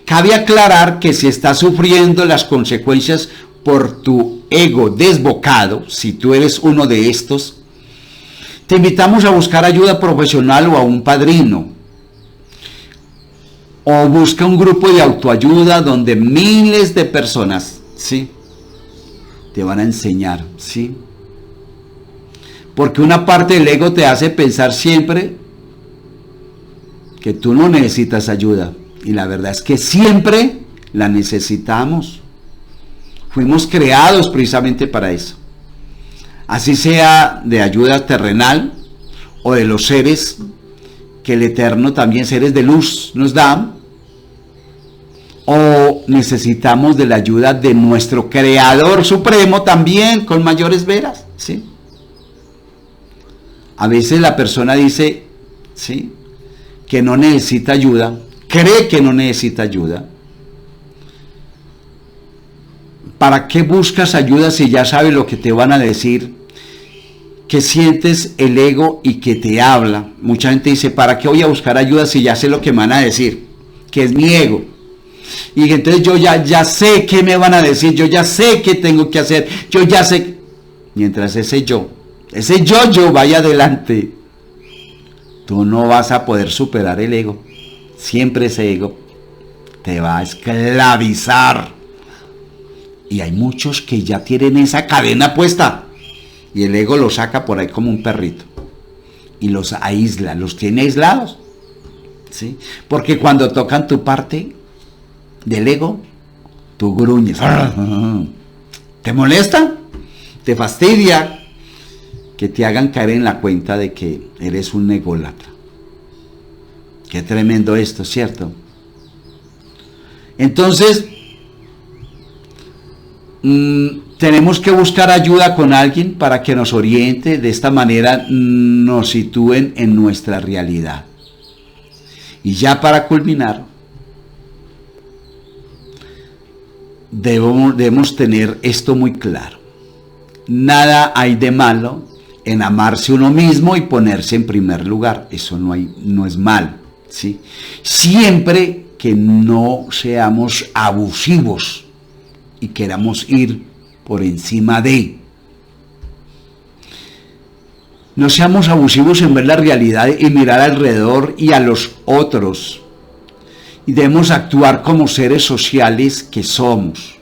cabe aclarar que si estás sufriendo las consecuencias por tu ego desbocado, si tú eres uno de estos, te invitamos a buscar ayuda profesional o a un padrino. O busca un grupo de autoayuda donde miles de personas, ¿sí?, te van a enseñar, ¿sí? Porque una parte del ego te hace pensar siempre que tú no necesitas ayuda. Y la verdad es que siempre la necesitamos. Fuimos creados precisamente para eso. Así sea de ayuda terrenal o de los seres que el Eterno, también seres de luz, nos da. O necesitamos de la ayuda de nuestro Creador Supremo también, con mayores veras, ¿sí? A veces la persona dice, ¿sí?, que no necesita ayuda, cree que no necesita ayuda. ¿Para qué buscas ayuda si ya sabes lo que te van a decir? Que sientes el ego y que te habla. Mucha gente dice, ¿para qué voy a buscar ayuda si ya sé lo que me van a decir? Que es mi ego. Y entonces yo ya sé qué me van a decir, yo ya sé qué tengo que hacer, yo ya sé. Mientras ese yo vaya adelante, tú no vas a poder superar el ego. Siempre ese ego te va a esclavizar. Y hay muchos que ya tienen esa cadena puesta. Y el ego los saca por ahí como un perrito. Y los aísla, los tiene aislados. ¿Sí? Porque cuando tocan tu parte del ego, tú gruñes. ¿Te molesta? ¿Te fastidia? Que te hagan caer en la cuenta de que eres un ególatra. Qué tremendo esto, ¿cierto? Entonces, tenemos que buscar ayuda con alguien para que nos oriente, de esta manera nos sitúen en nuestra realidad. Y ya para culminar, debemos tener esto muy claro. Nada hay de malo en amarse uno mismo y ponerse en primer lugar. Eso no es mal, ¿sí? Siempre que no seamos abusivos y queramos ir por encima de. No seamos abusivos en ver la realidad y mirar alrededor y a los otros. Y debemos actuar como seres sociales que somos.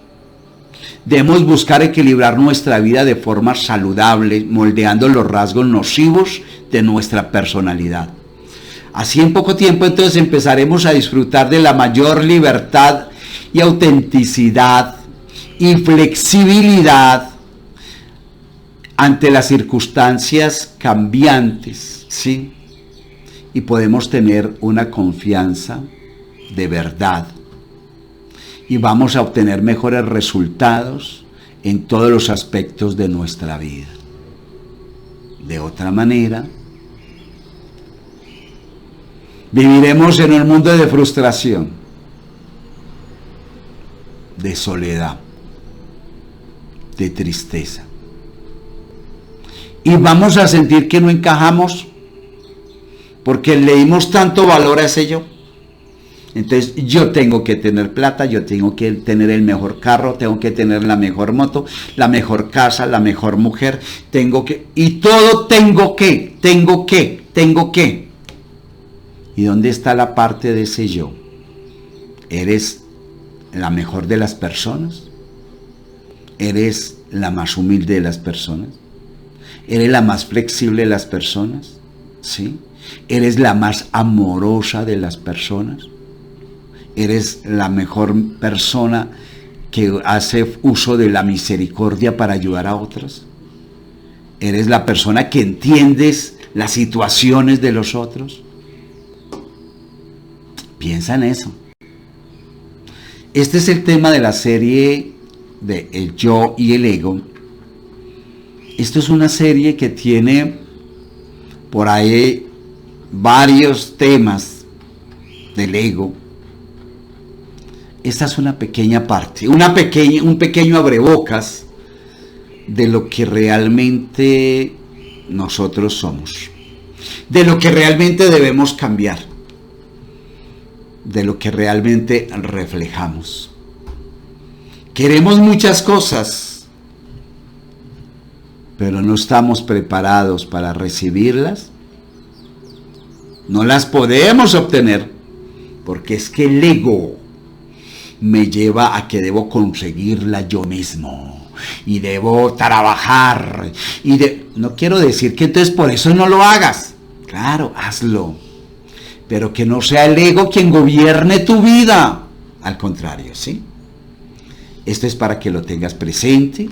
Debemos buscar equilibrar nuestra vida de forma saludable, moldeando los rasgos nocivos de nuestra personalidad. Así en poco tiempo entonces empezaremos a disfrutar de la mayor libertad y autenticidad y flexibilidad ante las circunstancias cambiantes, ¿sí? Y podemos tener una confianza de verdad. Y vamos a obtener mejores resultados en todos los aspectos de nuestra vida. De otra manera, viviremos en un mundo de frustración, de soledad, de tristeza. Y vamos a sentir que no encajamos porque le dimos tanto valor a ese yo. Entonces yo tengo que tener plata, yo tengo que tener el mejor carro, tengo que tener la mejor moto, la mejor casa, la mejor mujer, y todo tengo que. ¿Y dónde está la parte de ese yo? ¿Eres la mejor de las personas? ¿Eres la más humilde de las personas? ¿Eres la más flexible de las personas? ¿Sí? ¿Eres la más amorosa de las personas? ¿Eres la mejor persona que hace uso de la misericordia para ayudar a otros? ¿Eres la persona que entiendes las situaciones de los otros? Piensa en eso. Este es el tema de la serie de El Yo y el Ego. Esto es una serie que tiene por ahí varios temas del ego. Esta es una pequeña parte, un pequeño abrebocas de lo que realmente nosotros somos, de lo que realmente debemos cambiar, de lo que realmente reflejamos. Queremos muchas cosas, pero no estamos preparados para recibirlas. No las podemos obtener porque es que el ego me lleva a que debo conseguirla yo mismo. y debo trabajar no quiero decir que entonces por eso no lo hagas. Claro, hazlo, pero que no sea el ego quien gobierne tu vida. Al contrario, ¿sí? Esto es para que lo tengas presente.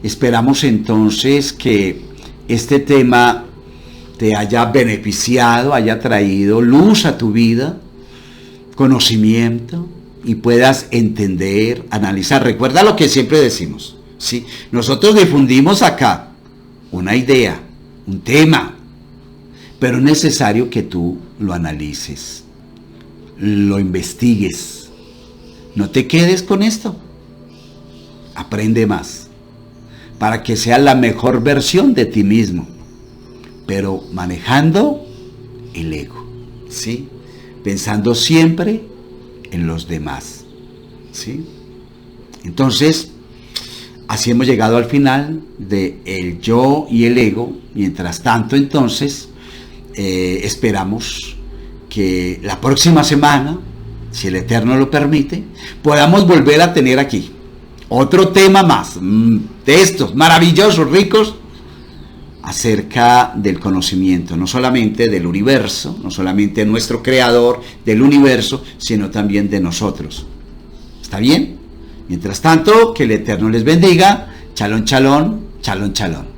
Esperamos entonces que este tema te haya beneficiado, haya traído luz a tu vida, conocimiento, y puedas entender, analizar. Recuerda lo que siempre decimos, ¿sí? Nosotros difundimos acá una idea, un tema, pero es necesario que tú lo analices, lo investigues. No te quedes con esto. Aprende más, para que seas la mejor versión de ti mismo, pero manejando el ego, ¿sí? Pensando siempre en los demás, ¿sí? Entonces, así hemos llegado al final de el yo y el ego. Mientras tanto, entonces, esperamos que la próxima semana, si el Eterno lo permite, podamos volver a tener aquí otro tema más de estos maravillosos, ricos, acerca del conocimiento, no solamente del universo, no solamente de nuestro creador del universo, sino también de nosotros. ¿Está bien? Mientras tanto, que el Eterno les bendiga. Chalón, chalón, chalón, chalón.